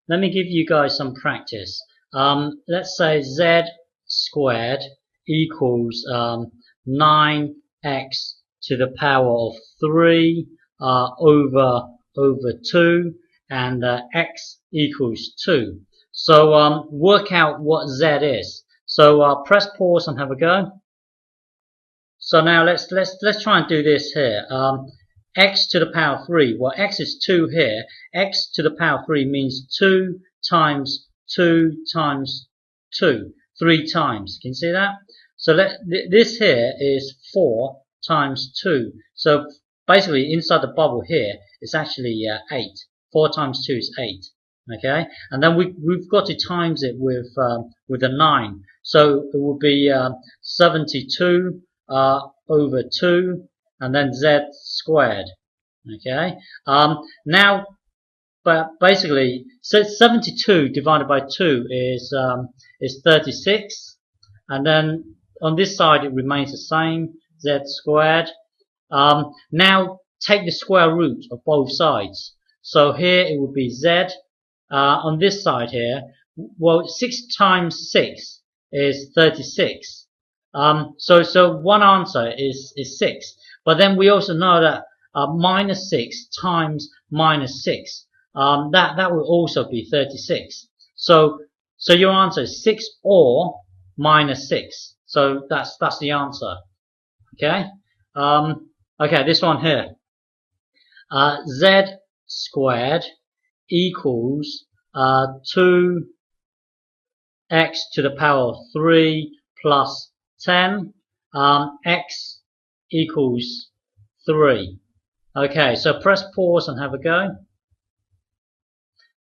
let me give you guys some practice. Let's say z squared equals 9x to the power of 3 over 2, and x equals 2. So work out what z is. So press pause and have a go. So now let's try and do this here. X to the power 3. Well, x is 2 here. X to the power 3 means 2 times 2 times 2. 3 times. Can you see that? So this here is 4 times 2. So basically inside the bubble here it's actually 8. 4 times 2 is 8. Okay, and then we've got to times it with a 9. So it will be 72 over 2, and then z squared. Okay, now, but basically, so 72 divided by 2 is 36, and then on this side it remains the same, z squared. Now take the square root of both sides. So here it would be z. On this side here, well, 6 times 6 is 36. So one answer is 6. But then we also know that minus 6 times minus 6, that will also be 36. So your answer is 6 or minus 6. So that's the answer. Okay. Okay, this one here. Z squared equals 2x to the power of 3 plus 10, x equals 3. Okay, so press pause and have a go.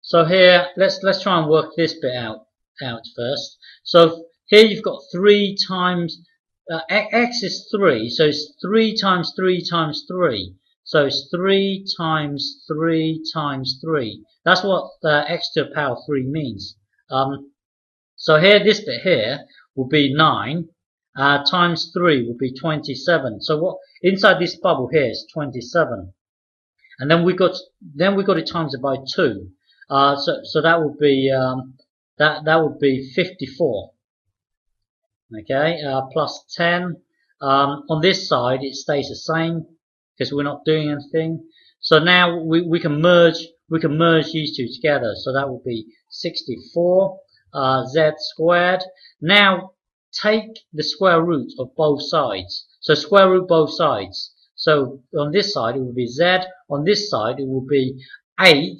So here, let's try and work this bit out first. So here you've got 3 times, x is 3, so it's 3 times 3 times 3. So it's 3 times 3 times 3. That's what x to the power 3 means. So here, this bit here will be 9, times 3 will be 27. So what inside this bubble here is 27. And then we got to times it by 2. So that would be that would be 54. Okay, plus 10. On this side it stays the same because we're not doing anything. So now we can merge these two together. So that would be 64 z squared. Now take the square root of both sides. So square root both sides. So on this side it will be z. On this side it will be 8,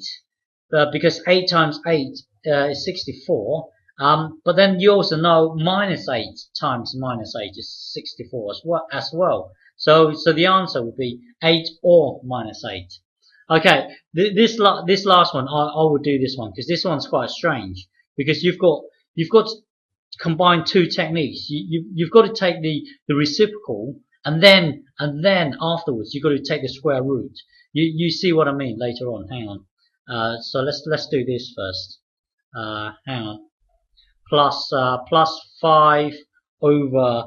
because 8 times 8 is 64. But then you also know minus 8 times minus 8 is 64 as well. So the answer would be 8 or minus 8. Okay, this last one I will do this one because this one's quite strange, because you've got to combine two techniques. You've got to take the reciprocal, and then afterwards you've got to take the square root. You see what I mean later on. Hang on. So let's do this first. Hang on. Plus 5 over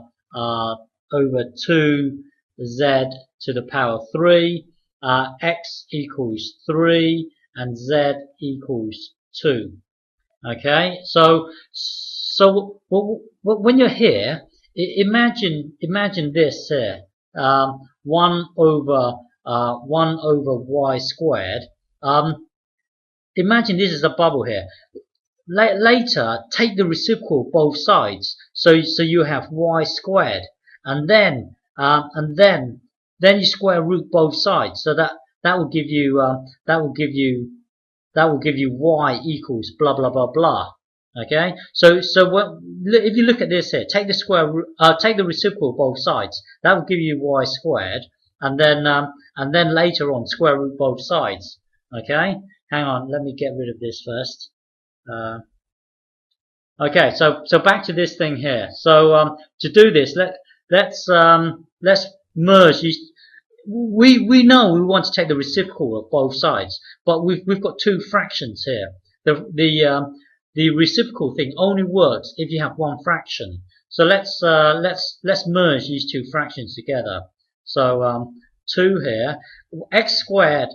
2 z to the power 3, x equals 3, and z equals 2. Okay, so when you're here, imagine this here, 1 over y squared. Imagine this is a bubble here. Later, take the reciprocal both sides, so you have y squared, and then you square root both sides, so that will give you y equals blah blah blah blah. Okay, so if you look at this here, take the square root, take the reciprocal both sides. That will give you y squared, and then later on square root both sides. Okay, hang on, let me get rid of this first. Okay, so back to this thing here. So to do this, let's merge these. We know we want to take the reciprocal of both sides, but we've got two fractions here. The reciprocal thing only works if you have one fraction. So let's merge these two fractions together. So 2 here, x squared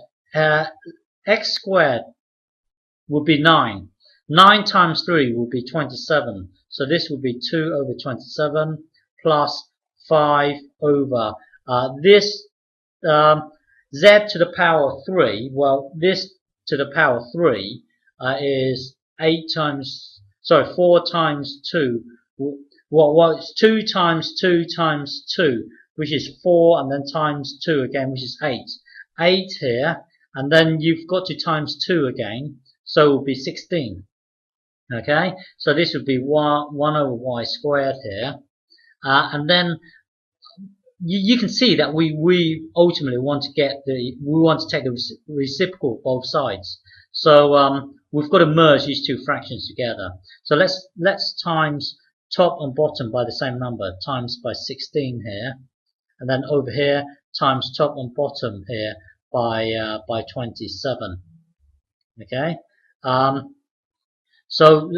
would be 9. 9 times 3 will be 27. So this will be 2 over 27 plus 5 over this z to the power of 3. Well, this to the power of 3 is 4 times 2. Well, it's 2 times 2 times 2, which is 4, and then times 2 again, which is 8. 8 here, and then you've got to times 2 again, so it will be 16. Okay, so this would be 1 over y squared here, and then you can see that we ultimately want to take the reciprocal of both sides. So we've got to merge these two fractions together. So let's times top and bottom by the same number, times by 16 here, and then over here times top and bottom here by 27. Okay. So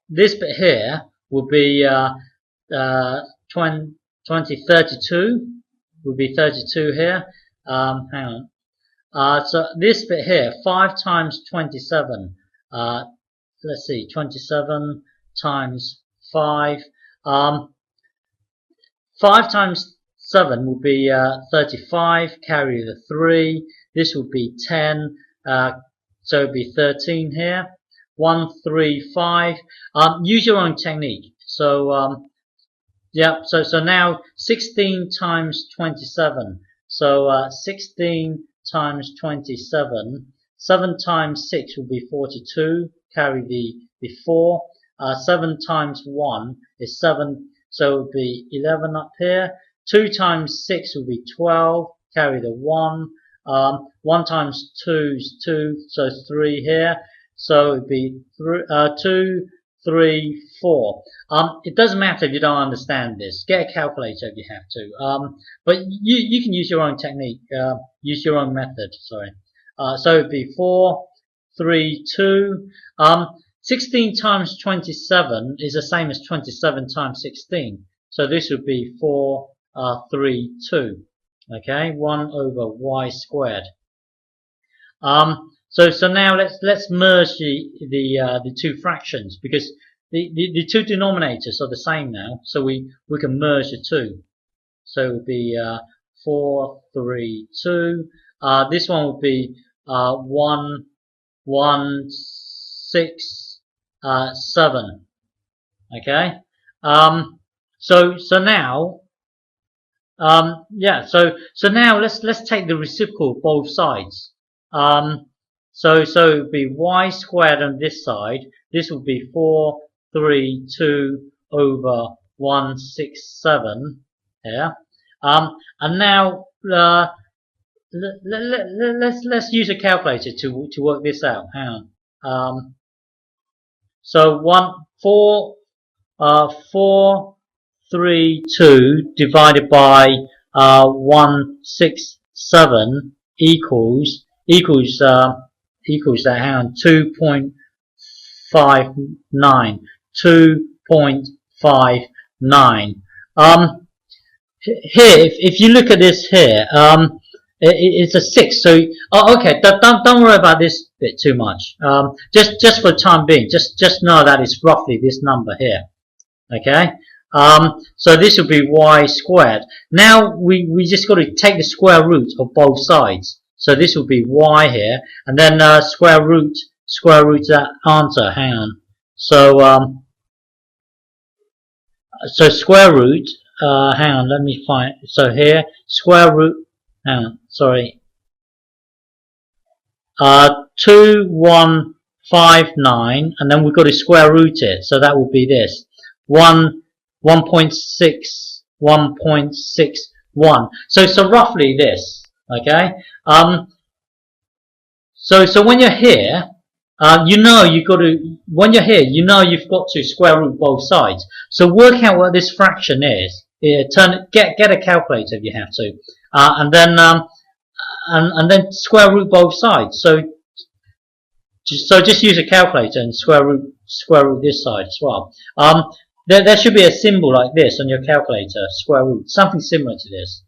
this bit here will be 32 will be 32 here. Hang on. So this bit here, 5 times 27. Let's see, 27 times 5. 5 times 7 will be 35. Carry the 3. This will be 10. So it will be 13 here. 1, 3, 5. Use your own technique. So yeah. So now 16 times 27. So 16 times 27. 7 times 6 will be 42. Carry the 4. 7 times 1 is 7. So it will be 11 up here. 2 times 6 will be 12. Carry the 1. 1 times 2 is 2. So 3 here. So it would be 2, 3, 4. It doesn't matter if you don't understand this. Get a calculator if you have to. But you can use your own technique. Use your own method. Sorry. So it would be 4, 3, 2. 16 times 27 is the same as 27 times 16. So this would be 4, 3, 2. Okay, 1 over y squared. So now let's merge the two fractions, because the two denominators are the same now, so we can merge the two. So it would be 4, 3, 2. This one would be 1, 1, 6, 7. Okay. So now yeah. So now let's take the reciprocal of both sides. So it would be y squared on this side. This would be 4, 3, 2 over 1, 6, 7 here. And now let's use a calculator to work this out. Hang on. So 4, 3, 2 divided by 1, 6, 7 equals that, hang on, 2.59. 2.59. Here, if you look at this here, it's a 6. So, okay, don't worry about this bit too much. Just for the time being, just know that it's roughly this number here. Okay. So this will be y squared. Now we just got to take the square root of both sides. So this will be y here, and then square root that answer. Hang on. So square root. Hang on. Let me find. So here, square root. Hang on. Sorry. 2159, and then we've got to square root it. So that will be this. 1.61. So roughly this. Okay. So when you're here, you know you've got to square root both sides. So work out what this fraction is. Get a calculator if you have to, and then square root both sides. So just use a calculator and square root this side as well. There should be a symbol like this on your calculator, square root, something similar to this.